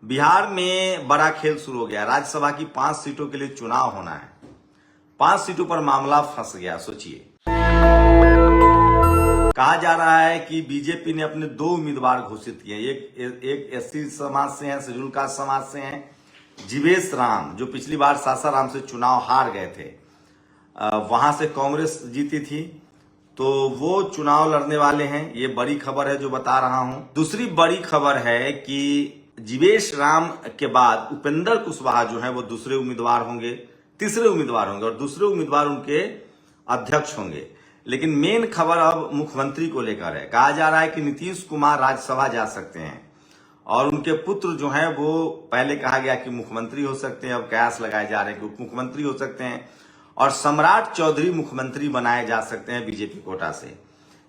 बिहार में बड़ा खेल शुरू हो गया। राज्यसभा की 5 सीटों के लिए चुनाव होना है। 5 सीटों पर मामला फंस गया। सोचिए, कहा जा रहा है कि बीजेपी ने अपने 2 उम्मीदवार घोषित किए। एक एससी समाज से हैं, शेड्यूल कास्ट समाज से हैं, जीवेश राम, जो पिछली बार सासाराम से चुनाव हार गए थे। वहां से कांग्रेस जीती थी, तो वो चुनाव लड़ने वाले हैं। ये बड़ी खबर है जो बता रहा हूं। दूसरी बड़ी खबर है कि जीवेश राम के बाद उपेंद्र कुशवाहा जो है वो दूसरे उम्मीदवार होंगे, तीसरे उम्मीदवार होंगे, और दूसरे उम्मीदवार उनके अध्यक्ष होंगे। लेकिन मेन खबर अब मुख्यमंत्री को लेकर है। कहा जा रहा है कि नीतीश कुमार राज्यसभा जा सकते हैं और उनके पुत्र जो हैं वो, पहले कहा गया कि मुख्यमंत्री हो सकते हैं, अब कयास लगाए जा रहे हैं कि उप मुख्यमंत्री हो सकते हैं, और सम्राट चौधरी मुख्यमंत्री बनाए जा सकते हैं बीजेपी कोटा से।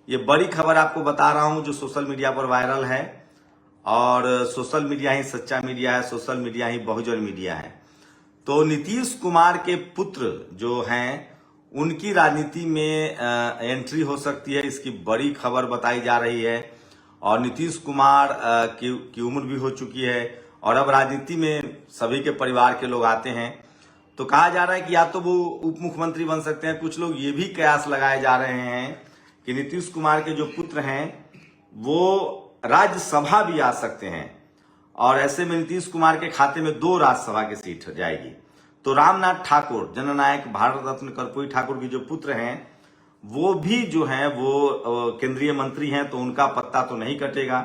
ये बड़ी खबर आपको बता रहा हूं जो सोशल मीडिया पर वायरल है, और सोशल मीडिया ही सच्चा मीडिया है, सोशल मीडिया ही बहुजन मीडिया है। तो नीतीश कुमार के पुत्र जो हैं उनकी राजनीति में एंट्री हो सकती है, इसकी बड़ी खबर बताई जा रही है। और नीतीश कुमार की उम्र भी हो चुकी है और अब राजनीति में सभी के परिवार के लोग आते हैं। तो कहा जा रहा है कि या तो वो उप मुख्यमंत्री बन सकते हैं। कुछ लोग ये भी कयास लगाए जा रहे हैं कि नीतीश कुमार के जो पुत्र हैं वो राज्यसभा भी आ सकते हैं, और ऐसे में नीतीश कुमार के खाते में 2 राज्यसभा की सीट जाएगी। तो रामनाथ ठाकुर, जननायक भारत रत्न कर्पूरी ठाकुर के जो पुत्र हैं वो भी जो हैं वो केंद्रीय मंत्री हैं, तो उनका पत्ता तो नहीं कटेगा।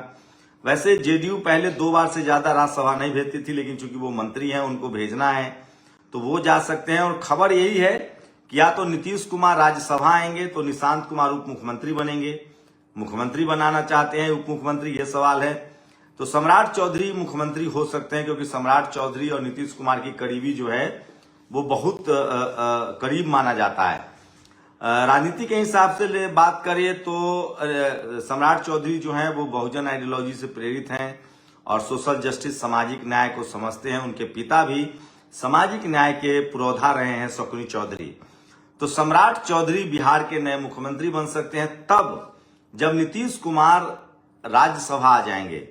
वैसे जेडीयू पहले 2 बार से ज्यादा राज्यसभा नहीं भेजती थी, लेकिन चूंकि वो मंत्री हैं उनको भेजना है तो वो जा सकते हैं। और खबर यही है कि या तो नीतीश कुमार राज्यसभा आएंगे तो निशांत कुमार उप मुख्यमंत्री बनेंगे। मुख्यमंत्री बनाना चाहते हैं उप मुख्यमंत्री, ये सवाल है। तो सम्राट चौधरी मुख्यमंत्री हो सकते हैं, क्योंकि सम्राट चौधरी और नीतीश कुमार की करीबी जो है वो बहुत करीब माना जाता है। राजनीति के हिसाब से बात करें तो सम्राट चौधरी जो हैं वो बहुजन आइडियोलॉजी से प्रेरित हैं और सोशल जस्टिस, सामाजिक न्याय को समझते हैं। उनके पिता भी सामाजिक न्याय के पुरोधा रहे हैं, शकुनी चौधरी। तो सम्राट चौधरी बिहार के नए मुख्यमंत्री बन सकते हैं तब जब नीतीश कुमार राज्यसभा आ जाएंगे।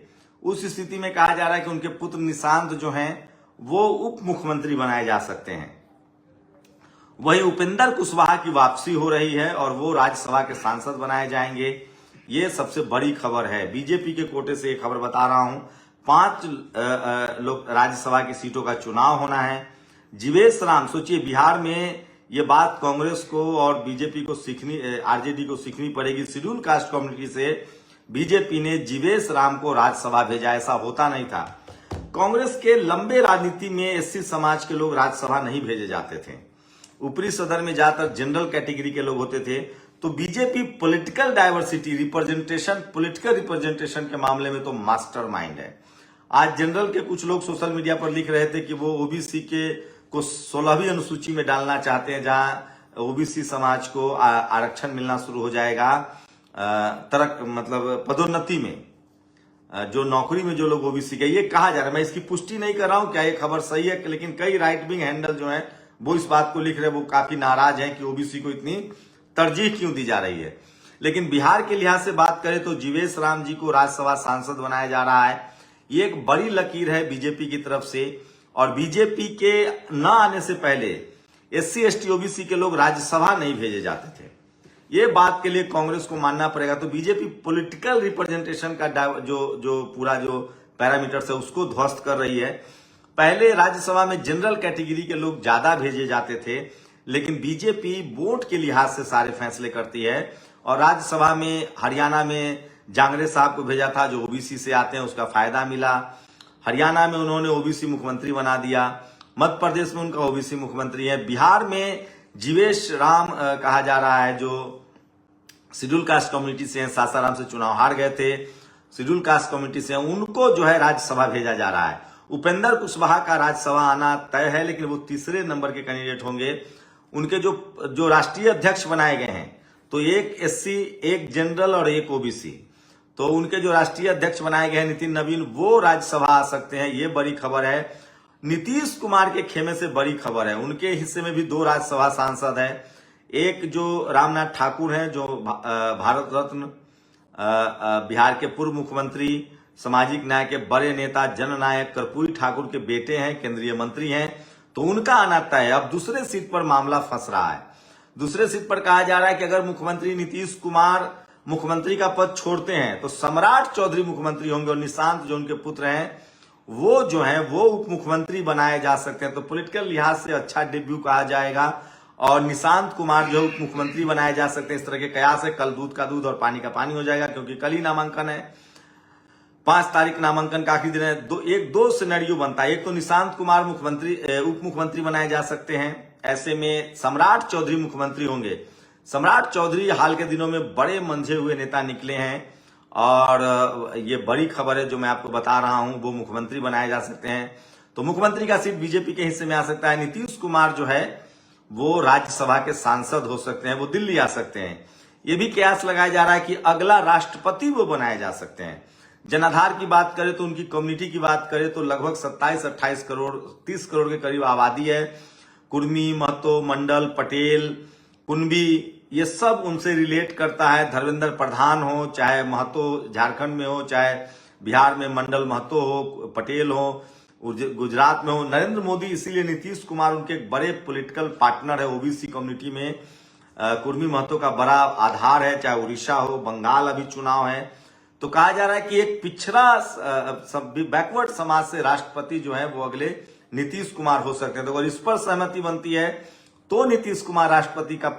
उस स्थिति में कहा जा रहा है कि उनके पुत्र निशांत जो हैं वो उप मुख्यमंत्री बनाए जा सकते हैं। वही उपेंद्र कुशवाहा की वापसी हो रही है और वो राज्यसभा के सांसद बनाए जाएंगे। ये सबसे बड़ी खबर है। बीजेपी के कोटे से ये खबर बता रहा हूं। 5 लोग राज्यसभा की सीटों का चुनाव होना है। जीवेश राम, सोचिए बिहार में ये बात कांग्रेस को और बीजेपी को सीखनी, आरजेडी को सीखनी पड़ेगी। शेड्यूल कास्ट कम्युनिटी से बीजेपी ने जीवेश राम को राज्यसभा भेजा, ऐसा होता नहीं था। कांग्रेस के लंबे राजनीति में एससी समाज के लोग राज्यसभा नहीं भेजे जाते थे। ऊपरी सदन में ज्यादातर जनरल कैटेगरी के लोग होते थे। तो BJP political diversity, representation, political representation के मामले में तो मास्टरमाइंड है। आज जनरल के कुछ लोग सोशल मीडिया पर लिख रहे थे कि वो ओबीसी के को 16वीं अनुसूची में डालना चाहते हैं, जहां ओबीसी समाज को आरक्षण मिलना शुरू हो जाएगा, मतलब पदोन्नति में, जो नौकरी में जो लोग ओबीसी के, ये कहा जा रहा है। मैं इसकी पुष्टि नहीं कर रहा हूं क्या ये खबर सही है, लेकिन कई राइट विंग हैंडल जो है वो इस बात को लिख रहे हैं, वो काफी नाराज हैं कि ओबीसी को इतनी तरजीह क्यों दी जा रही है। लेकिन बिहार के लिहाज से बात करें तो जीवेश राम जी को राज्यसभा सांसद बनाया जा रहा है। ये एक बड़ी लकीर है बीजेपी की तरफ से। और बीजेपी के न आने से पहले एससी एसटी ओबीसी के लोग राज्यसभा नहीं भेजे जाते थे। ये बात के लिए कांग्रेस को मानना पड़ेगा। तो बीजेपी पॉलिटिकल रिप्रेजेंटेशन का जो पूरा जो पैरामीटर्स है उसको ध्वस्त कर रही है। पहले राज्यसभा में जनरल कैटेगरी के लोग ज्यादा भेजे जाते थे, लेकिन बीजेपी वोट के लिहाज से सारे फैसले करती है। और राज्यसभा में हरियाणा में जांगरे साहब को भेजा था जो ओबीसी से आते हैं, उसका फायदा मिला। हरियाणा में उन्होंने ओबीसी मुख्यमंत्री बना दिया। मध्य प्रदेश में उनका ओबीसी मुख्यमंत्री है। बिहार में जीवेश राम कहा जा रहा है जो शेड्यूल कास्ट कम्युनिटी से हैं, सासाराम से चुनाव हार गए थे, शेड्यूल कास्ट कम्युनिटी से, उनको जो है राज्यसभा भेजा जा रहा है। उपेंद्र कुशवाहा का राज्यसभा आना तय है, लेकिन वो तीसरे नंबर के कैंडिडेट होंगे। उनके जो राष्ट्रीय अध्यक्ष बनाए गए हैं, तो एक एससी, एक जनरल और एक ओबीसी, तो उनके जो राष्ट्रीय अध्यक्ष बनाए गए हैं नितिन नवीन, वो राज्यसभा आ सकते हैं। ये बड़ी खबर है। नीतीश कुमार के खेमे से बड़ी खबर है, उनके हिस्से में भी 2 राज्यसभा सांसद है। एक जो रामनाथ ठाकुर हैं जो भारत रत्न बिहार के पूर्व मुख्यमंत्री, सामाजिक न्याय के बड़े नेता जननायक कर्पूरी ठाकुर के बेटे हैं, केंद्रीय मंत्री हैं, तो उनका आना तय है। अब दूसरे सीट पर मामला फंस रहा है। दूसरे सीट पर कहा जा रहा है कि अगर मुख्यमंत्री नीतीश कुमार मुख्यमंत्री का पद छोड़ते हैं तो सम्राट चौधरी मुख्यमंत्री होंगे और निशांत जो उनके पुत्र हैं वो जो है वो उप मुख्यमंत्री बनाए जा सकते हैं। तो पॉलिटिकल लिहाज से अच्छा डेब्यू कहा जाएगा और निशांत कुमार जो उप मुख्यमंत्री बनाए जा सकते हैं। इस तरह के कयास है। कल दूध का दूध और पानी का पानी हो जाएगा, क्योंकि कल ही नामांकन है। 5 तारीख नामांकन का आखिरी दिन है। दो सिनेरियो बनता है। एक तो निशांत कुमार उप मुख्यमंत्री बनाए जा सकते हैं, ऐसे में सम्राट चौधरी मुख्यमंत्री होंगे। सम्राट चौधरी हाल के दिनों में बड़े मंझे हुए नेता निकले हैं और ये बड़ी खबर है जो मैं आपको बता रहा हूं, वो मुख्यमंत्री बनाए जा सकते हैं। तो मुख्यमंत्री का सीट बीजेपी के हिस्से में आ सकता है। नीतीश कुमार जो है वो राज्यसभा के सांसद हो सकते हैं, वो दिल्ली आ सकते हैं। ये भी कयास लगाया जा रहा है कि अगला राष्ट्रपति वो बनाए जा सकते हैं। जनाधार की बात करें तो उनकी कम्युनिटी की बात करें तो लगभग 27-28 करोड़ 30 करोड़ के करीब आबादी है। कुर्मी, महतो, मंडल, पटेल, कुंबी, ये सब उनसे रिलेट करता है। धर्मेंद्र प्रधान हो, चाहे महतो झारखंड में हो, चाहे बिहार में मंडल महतो हो, पटेल हो, गुजरात में हो। नरेंद्र मोदी इसीलिए नीतीश कुमार उनके एक बड़े पॉलिटिकल पार्टनर है। ओबीसी कम्युनिटी में कुर्मी महतो का बड़ा आधार है, चाहे उड़ीसा हो, बंगाल अभी चुनाव है। तो कहा जा रहा है कि एक पिछड़ा बैकवर्ड समाज से राष्ट्रपति जो है वो अगले नीतीश कुमार हो सकते हैं। तो अगर इस पर सहमति बनती है तो नीतीश कुमार राष्ट्रपति का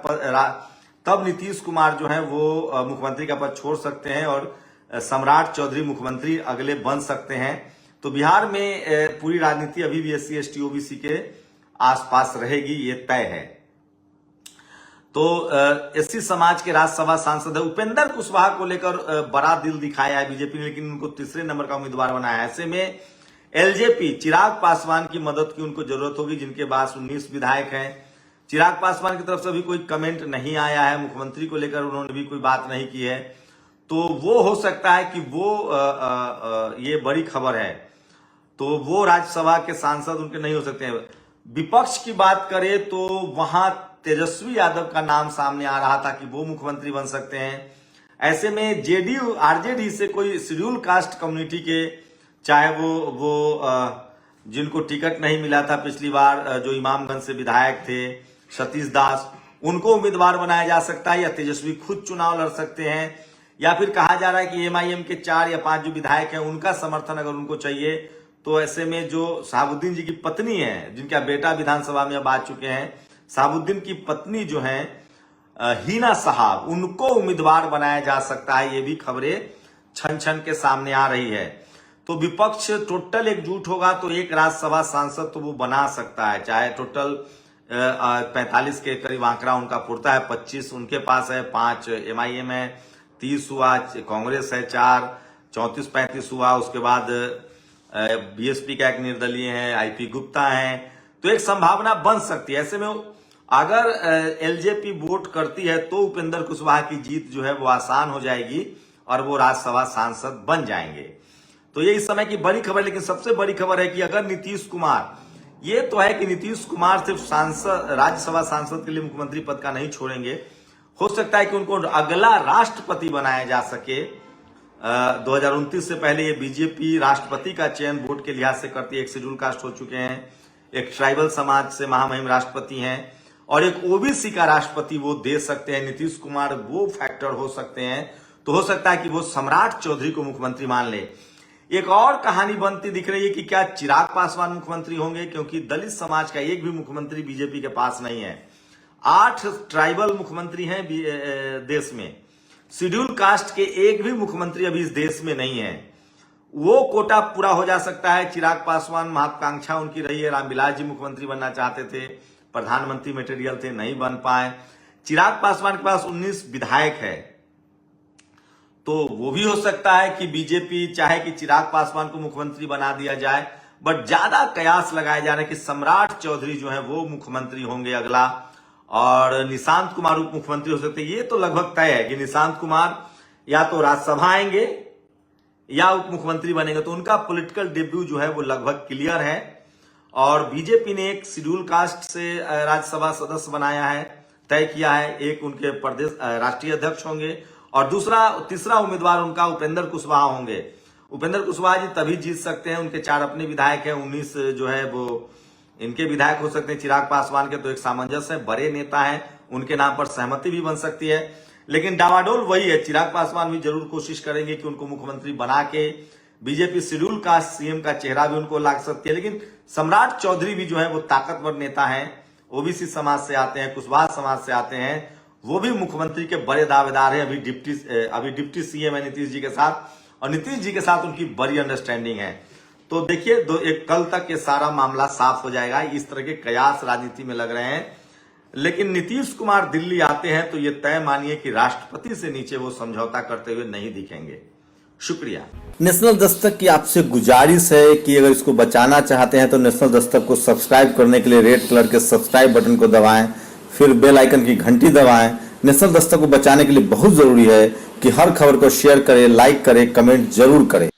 तब नीतीश कुमार जो है वो मुख्यमंत्री का पद छोड़ सकते हैं और सम्राट चौधरी मुख्यमंत्री अगले बन सकते हैं। तो बिहार में पूरी राजनीति अभी भी SC ST OBC के आसपास रहेगी, ये तय है। तो SC समाज के राज्यसभा सांसद है उपेंद्र कुशवाहा को लेकर बड़ा दिल दिखाया है बीजेपी ने, लेकिन उनको तीसरे नंबर का उम्मीदवार बनाया है। ऐसे में LJP चिराग पासवान की मदद की उनको जरूरत होगी, जिनके पास 19 विधायक हैं। चिराग पासवान की तरफ से भी कोई कमेंट नहीं आया है, मुख्यमंत्री को लेकर उन्होंने भी कोई बात नहीं की है। तो वो हो सकता है कि वो ये बड़ी खबर है, तो वो राज्यसभा के सांसद उनके नहीं हो सकते हैं। विपक्ष की बात करें तो वहां तेजस्वी यादव का नाम सामने आ रहा था कि वो मुख्यमंत्री बन सकते हैं। ऐसे में JDU RJD से कोई शेड्यूल कास्ट कम्युनिटी के, चाहे वो जिनको टिकट नहीं मिला था पिछली बार, जो इमामगंज से विधायक थे सतीश दास, उनको उम्मीदवार बनाया जा सकता है, या तेजस्वी खुद चुनाव लड़ सकते हैं, या फिर कहा जा रहा है कि MIM के 4 या 5 जो विधायक हैं उनका समर्थन अगर उनको चाहिए तो ऐसे में जो शहाबुद्दीन जी की पत्नी है, जिनका बेटा विधानसभा में अब आ चुके हैं, शहाबुद्दीन की पत्नी जो है हीना साहब, उनको उम्मीदवार बनाया जा सकता है। ये भी खबरें छन छन के सामने आ रही है। तो विपक्ष टोटल एकजुट होगा तो एक राज्यसभा सांसद तो वो बना सकता है, चाहे टोटल 45 के करीब आंकड़ा उनका पुरता है। 25 उनके पास है, 5 MIM है, 30 हुआ कांग्रेस है, 4 34-35 हुआ। उसके बाद BSP का एक निर्दलीय है, IP गुप्ता है। तो एक संभावना बन सकती है। ऐसे में अगर LJP वोट करती है तो उपेंद्र कुशवाहा की जीत जो है वो आसान हो जाएगी और वो राज्यसभा सांसद बन जाएंगे। तो ये इस समय की बड़ी खबर। लेकिन सबसे बड़ी खबर है कि अगर नीतीश कुमार, ये तो है कि नीतीश कुमार सिर्फ राज्यसभा सांसद के लिए मुख्यमंत्री पद का नहीं छोड़ेंगे, हो सकता है कि उनको अगला राष्ट्रपति बनाया जा सके। 2029 से पहले ये बीजेपी राष्ट्रपति का चयन वोट के लिहाज से करती है। एक शेड्यूल कास्ट हो चुके हैं, एक ट्राइबल समाज से महामहिम राष्ट्रपति हैं और एक OBC का राष्ट्रपति वो दे सकते हैं। नीतीश कुमार वो फैक्टर हो सकते हैं। तो हो सकता है कि वो सम्राट चौधरी को मुख्यमंत्री मान ले। एक और कहानी बनती दिख रही है कि क्या चिराग पासवान मुख्यमंत्री होंगे, क्योंकि दलित समाज का एक भी मुख्यमंत्री बीजेपी के पास नहीं है। 8 ट्राइबल मुख्यमंत्री हैं देश में, शेड्यूल कास्ट के एक भी मुख्यमंत्री अभी इस देश में नहीं है। वो कोटा पूरा हो जा सकता है। चिराग पासवान महत्वाकांक्षा उनकी रही है, रामविलास जी मुख्यमंत्री बनना चाहते थे, प्रधानमंत्री मटेरियल थे, नहीं बन पाए। चिराग पासवान के पास 19 विधायक है, तो वो भी हो सकता है कि बीजेपी चाहे कि चिराग पासवान को मुख्यमंत्री बना दिया जाए। बट ज्यादा कयास लगाए जा रहे हैं कि सम्राट चौधरी जो है वो मुख्यमंत्री होंगे अगला, और निशांत कुमार उप मुख्यमंत्री हो सकते हैं। ये तो लगभग तय है कि निशांत कुमार या तो राज्यसभा आएंगे या उप मुख्यमंत्री बनेंगे। तो उनका पॉलिटिकल डेब्यू जो है वो लगभग क्लियर है। और बीजेपी ने एक शेड्यूल कास्ट से राज्यसभा सदस्य बनाया है, तय किया है। एक उनके प्रदेश राष्ट्रीय अध्यक्ष होंगे और तीसरा उम्मीदवार उनका उपेंद्र कुशवाहा होंगे। उपेंद्र कुशवाहा जी तभी जीत सकते हैं, उनके 4 अपने विधायक हैं, 19 जो है वो इनके विधायक हो सकते हैं। चिराग पासवान के तो एक सामंजस्य है, बड़े नेता हैं, उनके नाम पर सहमति भी बन सकती है। लेकिन डावाडोल वही है, चिराग पासवान भी जरूर कोशिश करेंगे कि उनको मुख्यमंत्री बना के बीजेपी शेड्यूल कास्ट सीएम का चेहरा भी उनको लाग सकती है। लेकिन सम्राट चौधरी भी जो है वो ताकतवर नेता हैं, ओबीसी समाज से आते हैं, कुशवाहा समाज से आते हैं, वो भी मुख्यमंत्री के बड़े दावेदार हैं। अभी डिप्टी सीएम है नीतीश जी के साथ, और नीतीश जी के साथ उनकी बड़ी अंडरस्टैंडिंग है। तो देखिए एक कल तक ये सारा मामला साफ हो जाएगा। इस तरह के कयास राजनीति में लग रहे हैं। लेकिन नीतीश कुमार दिल्ली आते हैं तो ये तय मानिए कि राष्ट्रपति से नीचे वो समझौता करते हुए नहीं दिखेंगे। शुक्रिया। नेशनल दस्तक की आपसे गुजारिश है कि अगर इसको बचाना चाहते हैं तो नेशनल दस्तक को सब्सक्राइब करने के लिए रेड कलर के सब्सक्राइब बटन को दबाएं, फिर बेल आइकन की घंटी दबाएं। नेशनल दस्तक को बचाने के लिए बहुत जरूरी है कि हर खबर को शेयर करें, लाइक करें, कमेंट जरूर करें।